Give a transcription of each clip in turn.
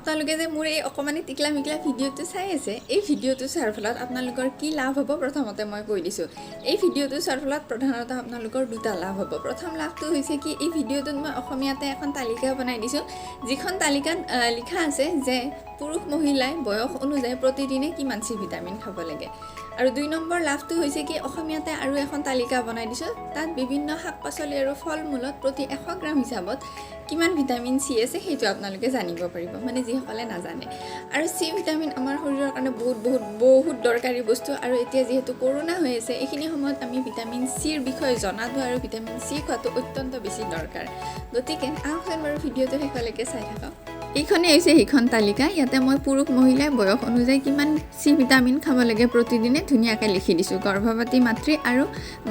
আপোনালোকে যে মোৰ এই অকমানি টিকলা মিকলা ভিডিঅ'টো চাই আছে এই ভিডিঅ'টো চাৰ ফলত আপোনালোকৰ কি লাভ হ'ব প্ৰথমতে মই কৈ দিছোঁ এই ভিডিঅ'টো চাৰ ফলত প্ৰধানতঃ আপোনালোকৰ দুটা লাভ হ'ব প্ৰথম লাভটো হৈছে কি এই ভিডিঅ'টোত মই অসমীয়াতে এখন তালিকা বনাই দিছোঁ যিখন তালিকাত লিখা আছে যে পুৰুষ মহিলাই বয়স অনুযায়ী প্ৰতিদিনে কিমান চি ভিটামিন খাব লাগে আৰু দুই নম্বৰ লাভটো হৈছে কি অসমীয়াতে আৰু এখন তালিকা বনাই দিছোঁ তাত বিভিন্ন শাক-পাচলি আৰু ফল-মূলত প্ৰতি 100 গ্ৰাম হিচাপত কিমান ভিটামিন চি আছে সেইটো আপোনালোকে জানিব পাৰিব মানে যিসকলে নাজানে আৰু চি ভিটামিন আমাৰ শৰীৰৰ কাৰণে বহুত দৰকাৰী বস্তু আৰু এতিয়া যেহেতু কৰোনা হৈ আছে এইখিনি সময়ত আমি ভিটামিন চিৰ বিষয়ে জনাটো আৰু ভিটামিন চি খোৱাটো অত্যন্ত বেছি দৰকাৰ গতিকে আহকচোন বাৰু ভিডিঅ'টো শেষলৈকে চাই থাকক এইখনে হৈছে সেইখন তালিকা ইয়াতে মই পুৰুষ মহিলাই বয়স অনুযায়ী কিমান চি ভিটামিন খাব লাগে প্ৰতিদিনে ধুনীয়াকৈ লিখি দিছোঁ গৰ্ভৱতী মাতৃ আৰু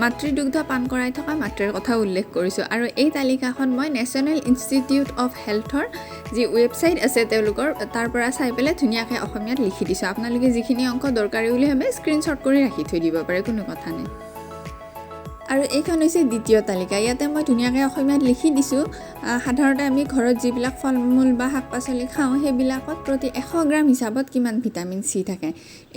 মাতৃদুগ্ধ পান কৰাই থকা মাতৃৰ কথা উল্লেখ কৰিছোঁ আৰু এই তালিকাখন মই নেশ্যনেল ইনষ্টিটিউট অফ হেল্থৰ যি ৱেবছাইট আছে তেওঁলোকৰ তাৰ পৰা চাই পেলাই ধুনীয়াকৈ অসমীয়াত লিখি দিছোঁ আপোনালোকে যিখিনি অংক দৰকাৰী বুলি ভাবে স্ক্ৰীনশ্বট কৰি ৰাখি থৈ দিব পাৰে কোনো কথা নাই আৰু এইখন হৈছে দ্বিতীয় তালিকা ইয়াতে মই ধুনীয়াকৈ অসমীয়াত লিখি দিছোঁ সাধাৰণতে আমি ঘৰত যিবিলাক ফল-মূল বা শাক-পাচলি খাওঁ সেইবিলাকত প্ৰতি 100 গ্ৰাম হিচাপত কিমান ভিটামিন চি থাকে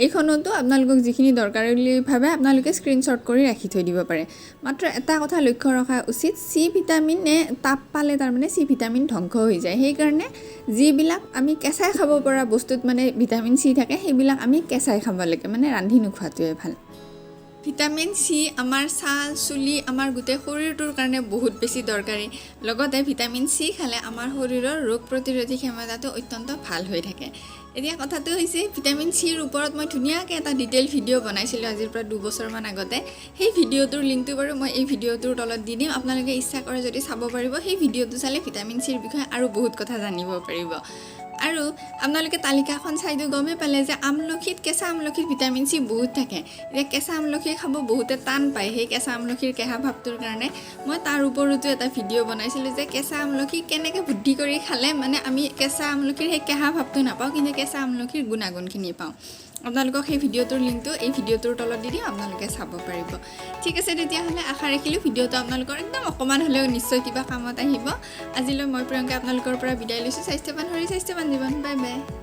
এইখনতো আপোনালোকক যিখিনি দৰকাৰী বুলি ভাবে আপোনালোকে স্ক্ৰীনশ্বট কৰি ৰাখি থৈ দিব পাৰে মাত্ৰ এটা কথা লক্ষ্য ৰখা উচিত চি ভিটামিনে তাপ পালে তাৰমানে চি ভিটামিন ধ্বংস হৈ যায় সেইকাৰণে যিবিলাক আমি কেঁচাই খাব পৰা বস্তুত মানে ভিটামিন চি থাকে সেইবিলাক আমি কেঁচাই খাব লাগে মানে ৰান্ধি নোখোৱাটোৱে ভাল ভিটামিন চি আমাৰ ছাল চুলি আমাৰ গোটেই শৰীৰটোৰ কাৰণে বহুত বেছি দৰকাৰী লগতে ভিটামিন চি খালে আমাৰ শৰীৰৰ ৰোগ প্ৰতিৰোধী ক্ষমতাটো অত্যন্ত ভাল হৈ থাকে এতিয়া কথাটো হৈছে ভিটামিন চিৰ ওপৰত মই ধুনীয়াকৈ এটা ডিটেইল ভিডিঅ' বনাইছিলোঁ আজিৰ পৰা 2 বছৰমান আগতে সেই ভিডিঅ'টোৰ লিংকটো বাৰু মই এই ভিডিঅ'টোৰ তলত দি দিম আপোনালোকে ইচ্ছা কৰে যদি চাব পাৰিব সেই ভিডিঅ'টো চালে ভিটামিন চিৰ বিষয়ে আৰু বহুত কথা জানিব পাৰিব আৰু আপোনালোকে তালিকাখন চাইতো গমে পালে যে আমলখিত কেঁচা আমলখিত ভিটামিন চি বহুত থাকে এতিয়া কেঁচা আমলখি খাব বহুতে টান পায় সেই কেঁচা আমলখিৰ কেঁহা ভাৱটোৰ কাৰণে মই তাৰ ওপৰতো এটা ভিডিঅ' বনাইছিলোঁ যে কেঁচা আমলখি কেনেকৈ বুদ্ধি কৰি খালে মানে আমি কেঁচা আমলখিৰ সেই কেঁহা ভাৱটো নাপাওঁ কিন্তু কেঁচা আমলখিৰ গুণাগুণখিনি পাওঁ আপোনালোকক সেই ভিডিঅ'টোৰ লিংকটো এই ভিডিঅ'টোৰ তলত দি দিম আপোনালোকে চাব পাৰিব ঠিক আছে তেতিয়াহ'লে আশা ৰাখিলোঁ ভিডিঅ'টো আপোনালোকৰ একদম অকণমান হ'লেও নিশ্চয় কিবা কামত আহিব আজিলৈ মই প্ৰিয়ংকা আপোনালোকৰ পৰা বিদায় লৈছোঁ স্বাস্থ্যৱান শৰীৰ স্বাস্থ্যৱান জীৱন বাই বাই